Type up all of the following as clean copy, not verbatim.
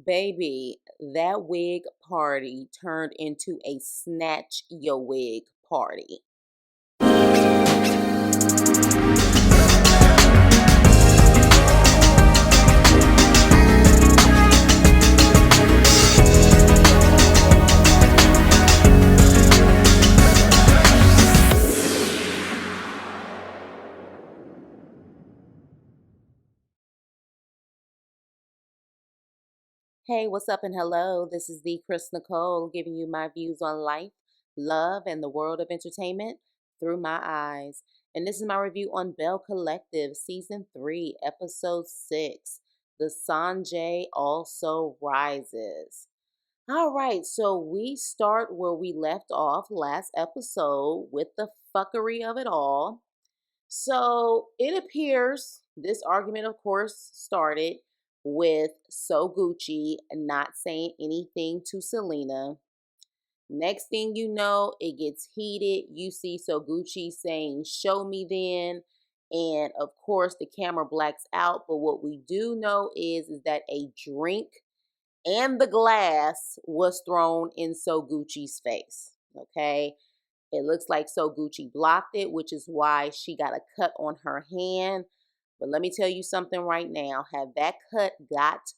Baby, that wig party turned into a snatch your wig party. Hey, what's up and hello? This is the Chris Nicole giving you my views on life, love, and the world of entertainment through my eyes. And this is my review on Belle Collective, Season 3, Episode 6, The Sanjay Also Rises. All right, so we start where we left off last episode with the fuckery of it all. So it appears this argument, of course, started with So Gucci not saying anything to Selena. Next thing you know, it gets heated. You see So Gucci saying, "Show me then." And of course, the camera blacks out. But what we do know is that a drink and the glass was thrown in So Gucci's face. Okay. It looks like So Gucci blocked it, which is why she got a cut on her hand. But let me tell you something right now. Had that cut got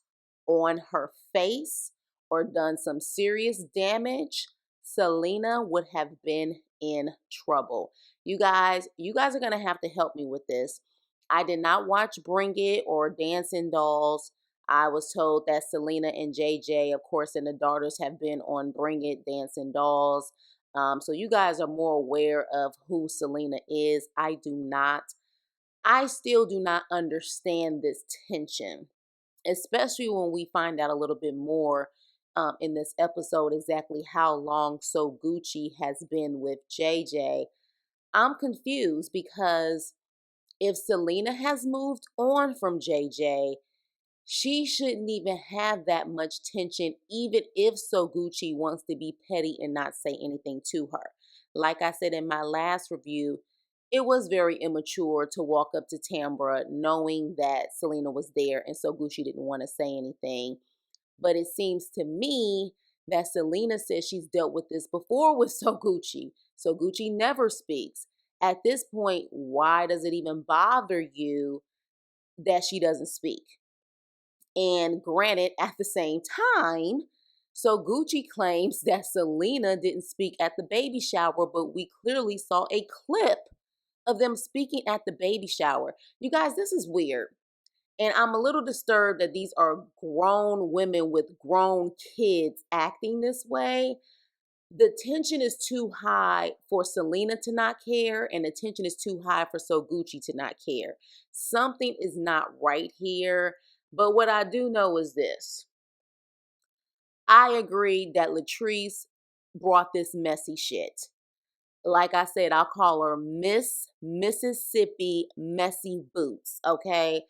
on her face or done some serious damage, Selena would have been in trouble. You guys are going to have to help me with this. I did not watch Bring It or Dancing Dolls. I was told that Selena and JJ, of course, and the daughters have been on Bring It, Dancing Dolls. So you guys are more aware of who Selena is. I do not. I still do not understand this tension, especially when we find out a little bit more in this episode exactly how long So Gucci has been with JJ. I'm confused because if Selena has moved on from JJ, she shouldn't even have that much tension, even if So Gucci wants to be petty and not say anything to her. Like I said in my last review, it was very immature to walk up to Tambra knowing that Selena was there and So Gucci didn't want to say anything. But it seems to me that Selena says she's dealt with this before with So Gucci. So Gucci never speaks. At this point, why does it even bother you that she doesn't speak? And granted, at the same time, So Gucci claims that Selena didn't speak at the baby shower, but we clearly saw a clip of them speaking at the baby shower. You guys, this is weird. And I'm a little disturbed that these are grown women with grown kids acting this way. The tension is too high for Selena to not care, and the tension is too high for So Gucci to not care. Something is not right here. But what I do know is this. I agree that Latrice brought this messy shit. Like I said, I'll call her Miss Mississippi Messy Boots, okay?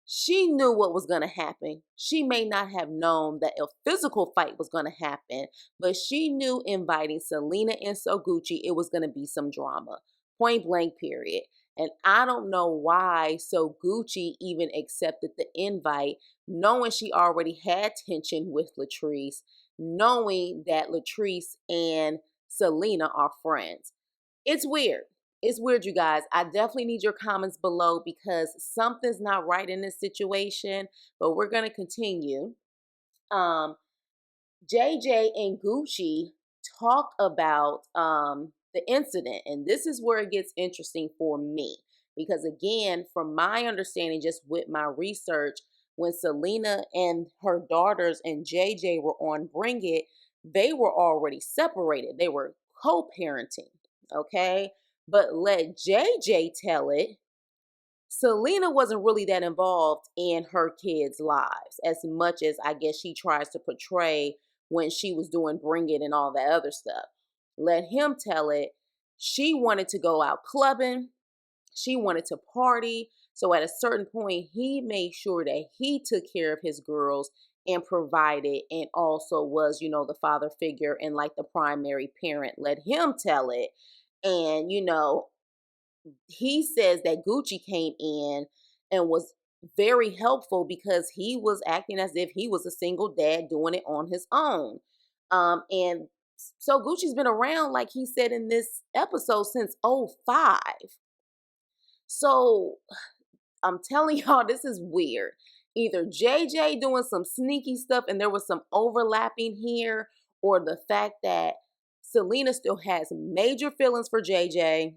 She knew what was going to happen. She may not have known that a physical fight was going to happen, but she knew inviting Selena and So Gucci, it was going to be some drama. Point blank, period. And I don't know why So Gucci even accepted the invite, knowing she already had tension with Latrice, knowing that Latrice and Selena are friends. It's weird. It's weird, you guys. I definitely need your comments below because something's not right in this situation, but we're going to continue. Um, JJ and Gucci talk about the incident, and this is where it gets interesting for me because, again, from my understanding, just with my research, when Selena and her daughters and JJ were on Bring It, they were already separated. They were co-parenting, okay? But let JJ tell it, Selena wasn't really that involved in her kids' lives as much as I guess she tries to portray when she was doing Bring It and all that other stuff. Let him tell it. She wanted to go out clubbing. She wanted to party. So at a certain point, he made sure that he took care of his girls and provided and also was, the father figure and like the primary parent. Let him tell it. And, he says that Gucci came in and was very helpful because he was acting as if he was a single dad doing it on his own. And so Gucci's been around, like he said in this episode, since '05. So I'm telling y'all, this is weird. Either JJ doing some sneaky stuff and there was some overlapping here, or the fact that Selena still has major feelings for JJ,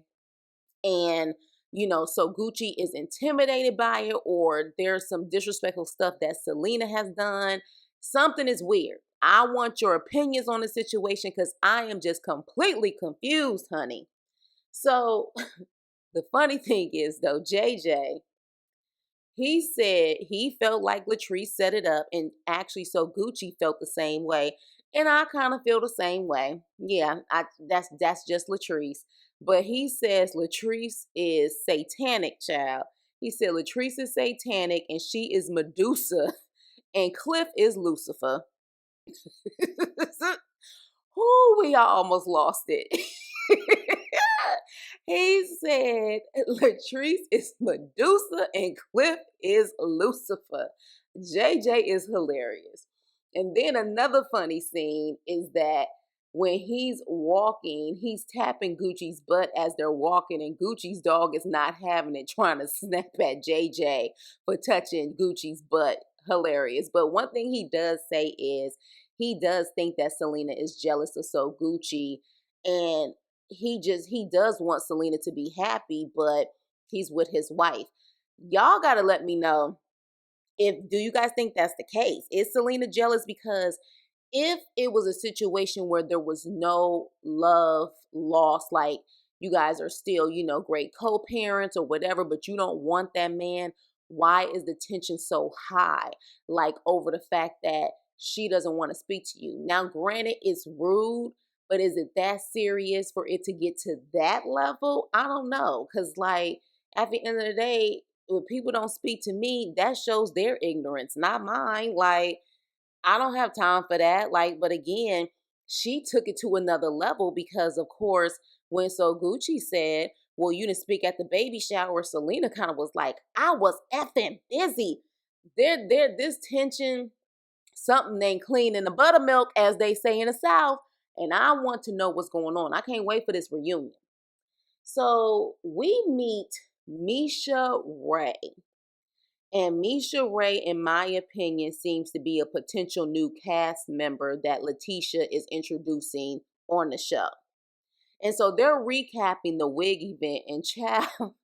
and so Gucci is intimidated by it, or there's some disrespectful stuff that Selena has done. Something is weird. I want your opinions on the situation because I am just completely confused, honey. So the funny thing is, though, JJ, he said he felt like Latrice set it up, and actually, so Gucci felt the same way, and I kind of feel the same way. Yeah, that's just Latrice, but he says Latrice is satanic, child. He said Latrice is satanic, and she is Medusa, and Cliff is Lucifer. Whoo, we all almost lost it. He said Latrice is Medusa and Cliff is Lucifer. JJ is hilarious. And then another funny scene is that when he's walking, he's tapping Gucci's butt as they're walking, and Gucci's dog is not having it, trying to snap at JJ for touching Gucci's butt. Hilarious. But one thing he does say is he does think that Selena is jealous of So Gucci, and he does want Selena to be happy, but he's with his wife. Y'all got to let me know, do you guys think that's the case? Is Selena jealous? Because if it was a situation where there was no love lost, like you guys are still, great co-parents or whatever, but you don't want that man, why is the tension so high? Like over the fact that she doesn't want to speak to you. Now, granted, it's rude, but is it that serious for it to get to that level? I don't know. Because, like, at the end of the day, when people don't speak to me, that shows their ignorance, not mine. Like, I don't have time for that. Like, but again, she took it to another level because, of course, when So Gucci said, well, you didn't speak at the baby shower, Selena kind of was like, I was effing busy. This tension, something ain't clean in the buttermilk, as they say in the South. And I want to know what's going on. I can't wait for this reunion. So we meet Misha Ray. And Misha Ray, in my opinion, seems to be a potential new cast member that Letitia is introducing on the show. And so they're recapping the wig event, and child,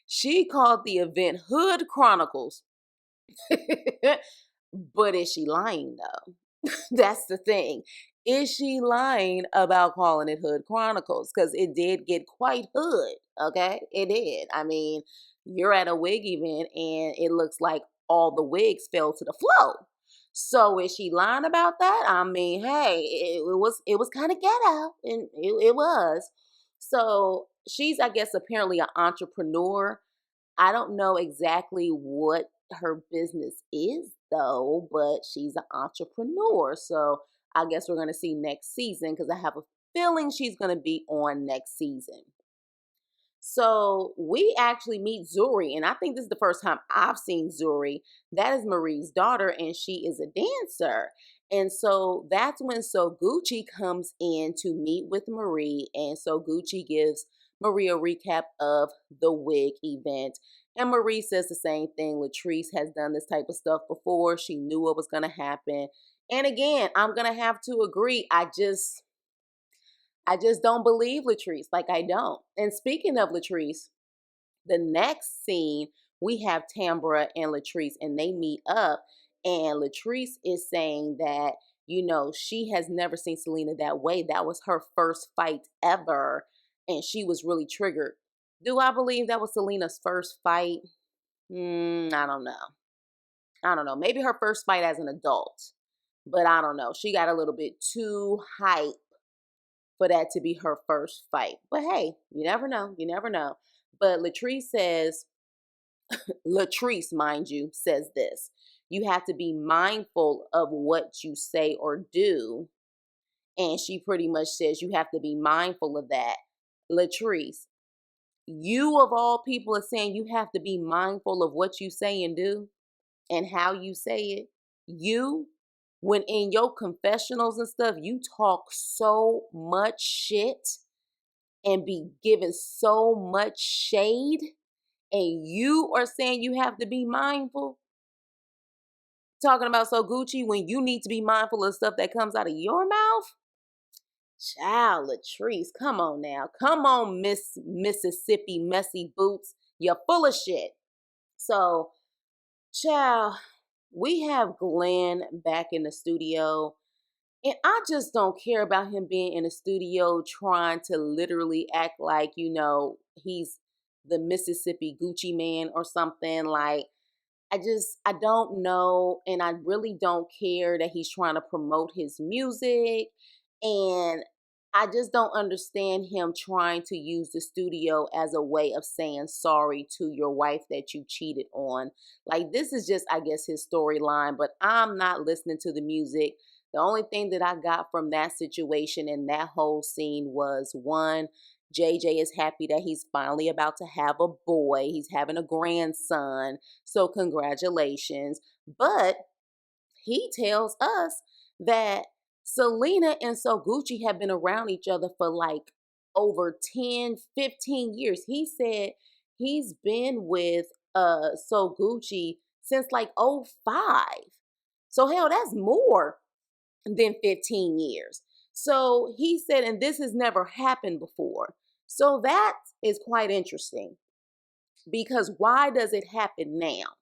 she called the event Hood Chronicles. But is she lying though? That's the thing. Is she lying about calling it Hood Chronicles? Because it did get quite hood, okay? It did. I mean, you're at a wig event and it looks like all the wigs fell to the floor. So is she lying about that? I mean, hey, it was kind of ghetto, and it was. So she's, I guess, apparently an entrepreneur. I don't know exactly what her business is though, but she's an entrepreneur. So I guess we're going to see next season, because I have a feeling she's going to be on next season. So we actually meet Zuri, and I think this is the first time I've seen Zuri. That is Marie's daughter, and she is a dancer. And so that's when So Gucci comes in to meet with Marie, and So Gucci gives Marie a recap of the wig event. And Marie says the same thing. Latrice has done this type of stuff before. She knew what was going to happen. And again, I'm going to have to agree. I just don't believe Latrice. Like, I don't. And speaking of Latrice, the next scene, we have Tambra and Latrice, and they meet up. And Latrice is saying that, she has never seen Selena that way. That was her first fight ever. And she was really triggered. Do I believe that was Selena's first fight? I don't know. I don't know. Maybe her first fight as an adult. But I don't know. She got a little bit too hype for that to be her first fight. But hey, you never know. You never know. But Latrice, mind you, says this. You have to be mindful of what you say or do. And she pretty much says you have to be mindful of that. Latrice, You of all people are saying you have to be mindful of what you say and do and how you say it. You, when in your confessionals and stuff, you talk so much shit and be giving so much shade, and you are saying you have to be mindful. Talking about so Gucci when you need to be mindful of stuff that comes out of your mouth. Child Latrice, come on now. Come on, Miss Mississippi Messy Boots. You're full of shit. So, child, we have Glenn back in the studio. And I just don't care about him being in the studio trying to literally act like, he's the Mississippi Gucci man or something. Like, I don't know. And I really don't care that he's trying to promote his music. And I just don't understand him trying to use the studio as a way of saying sorry to your wife that you cheated on. Like, this is just, I guess, his storyline, but I'm not listening to the music. The only thing that I got from that situation and that whole scene was, one, JJ is happy that he's finally about to have a boy. He's having a grandson. So congratulations. But he tells us that Selena and So Gucci have been around each other for like over 10, 15 years. He said he's been with So Gucci since like '05. So hell, that's more than 15 years. So he said, and this has never happened before. So that is quite interesting, because why does it happen now?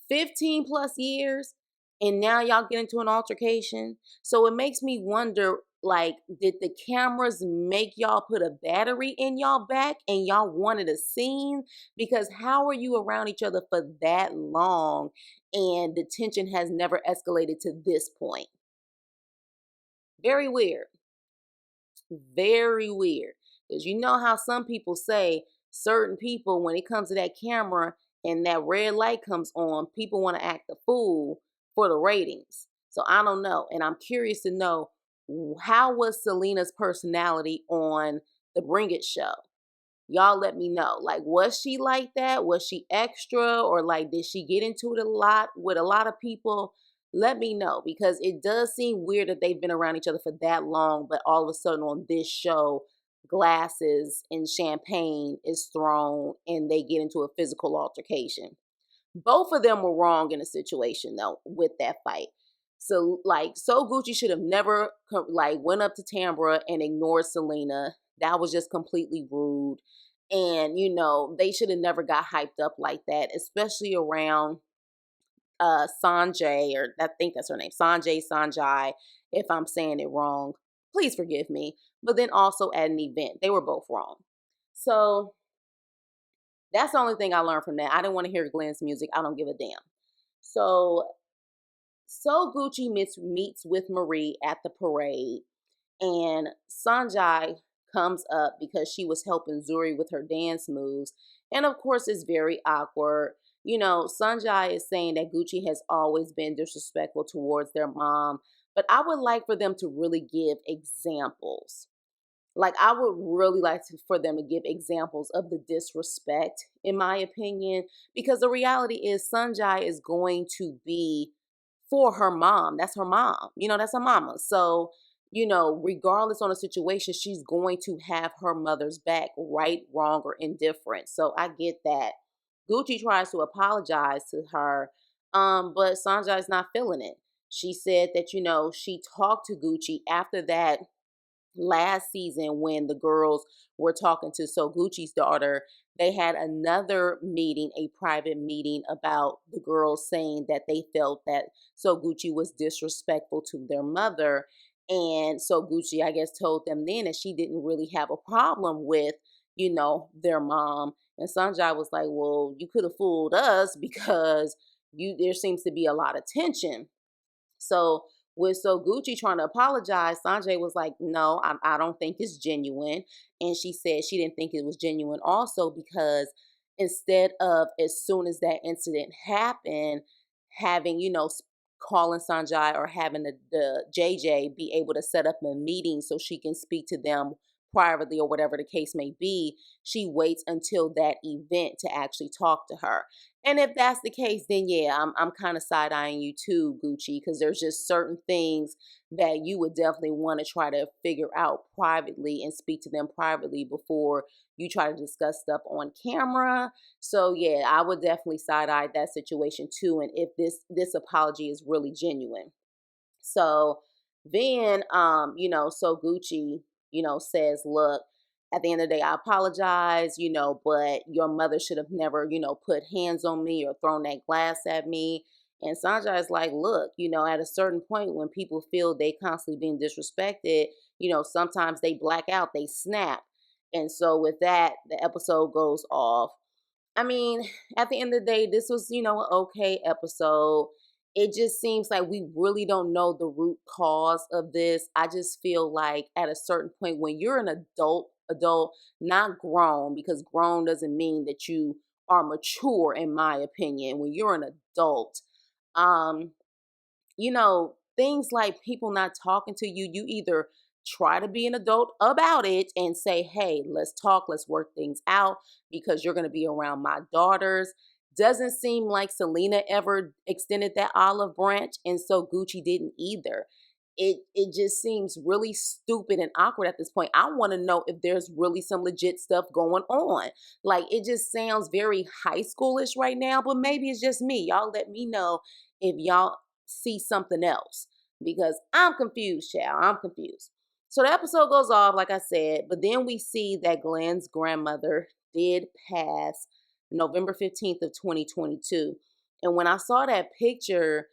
15 plus years, and now y'all get into an altercation. So it makes me wonder, like, did the cameras make y'all put a battery in y'all back and y'all wanted a scene? Because how are you around each other for that long and the tension has never escalated to this point? Very weird. Very weird. Because you know how some people say certain people, when it comes to that camera and that red light comes on, people want to act a fool for the ratings. So I don't know. And I'm curious to know, how was Selena's personality on the Bring It show? Y'all let me know. Like, was she like that? Was she extra? Or like, did she get into it a lot with a lot of people? Let me know, because it does seem weird that they've been around each other for that long, but all of a sudden on this show, glasses and champagne is thrown and they get into a physical altercation. Both of them were wrong in a situation though with that fight. So like, So Gucci should have never like went up to Tambra and ignored Selena. That was just completely rude. And they should have never got hyped up like that, especially around Sanjay, or I think that's her name, Sanjay. If I'm saying it wrong, please forgive me. But then also at an event, they were both wrong. So that's the only thing I learned from that. I didn't want to hear Glenn's music. I don't give a damn. So Gucci meets with Marie at the parade, and Sanjay comes up because she was helping Zuri with her dance moves. And of course, it's very awkward. Sanjay is saying that Gucci has always been disrespectful towards their mom, but I would like for them to really give examples. Like, I would really like for them to give examples of the disrespect, in my opinion, because the reality is Sanjay is going to be for her mom. That's her mom. That's her mama. So, regardless on the situation, she's going to have her mother's back, right, wrong, or indifferent. So I get that. Gucci tries to apologize to her, but Sanjay's not feeling it. She said that, she talked to Gucci after that last season when the girls were talking to So Gucci's daughter. They had another meeting, a private meeting, about the girls saying that they felt that So Gucci was disrespectful to their mother. And So Gucci, I guess, told them then that she didn't really have a problem with, their mom. And Sanjay was like, well, you could have fooled us because there seems to be a lot of tension. So with So Gucci trying to apologize, Sanjay was like, no, I don't think it's genuine. And she said she didn't think it was genuine also because instead of, as soon as that incident happened, having, calling Sanjay or having the JJ be able to set up a meeting so she can speak to them privately or whatever the case may be, she waits until that event to actually talk to her. And if that's the case, then yeah, I'm kind of side eyeing you too, Gucci, because there's just certain things that you would definitely want to try to figure out privately and speak to them privately before you try to discuss stuff on camera. So yeah, I would definitely side eye that situation too. And if this apology is really genuine. So then, so Gucci, says, look, at the end of the day, I apologize, but your mother should have never, put hands on me or thrown that glass at me. And Sanja is like, look, at a certain point when people feel they constantly being disrespected, sometimes they black out, they snap. And so with that, the episode goes off. I mean, at the end of the day, this was, an okay episode. It just seems like we really don't know the root cause of this. I just feel like at a certain point when you're an adult, not grown, because grown doesn't mean that you are mature, in my opinion. When you're an adult, um, things like people not talking to you, you either try to be an adult about it and say, hey, let's talk, let's work things out because you're going to be around my daughters. Doesn't seem like Selena ever extended that olive branch, and so Gucci didn't either. It just seems really stupid and awkward at this point. I want to know if there's really some legit stuff going on. Like, it just sounds very high schoolish right now, but maybe it's just me. Y'all let me know if y'all see something else because I'm confused, child. I'm confused. So the episode goes off, like I said, but then we see that Glenn's grandmother did pass November 15th of 2022. And when I saw that picture,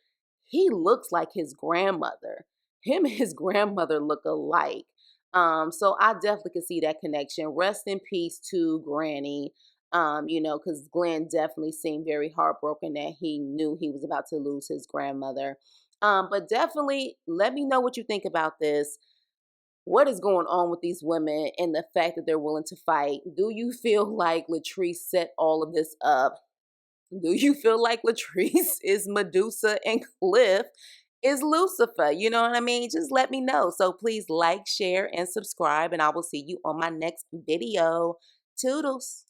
he looks like his grandmother. Him and his grandmother look alike. So I definitely could see that connection. Rest in peace to Granny. Because Glenn definitely seemed very heartbroken that he knew he was about to lose his grandmother. But definitely let me know what you think about this. What is going on with these women and the fact that they're willing to fight? Do you feel like Latrice set all of this up? Do you feel like Latrice is Medusa and Cliff is Lucifer? You know what I mean? Just let me know. So please like, share, and subscribe, and I will see you on my next video. Toodles.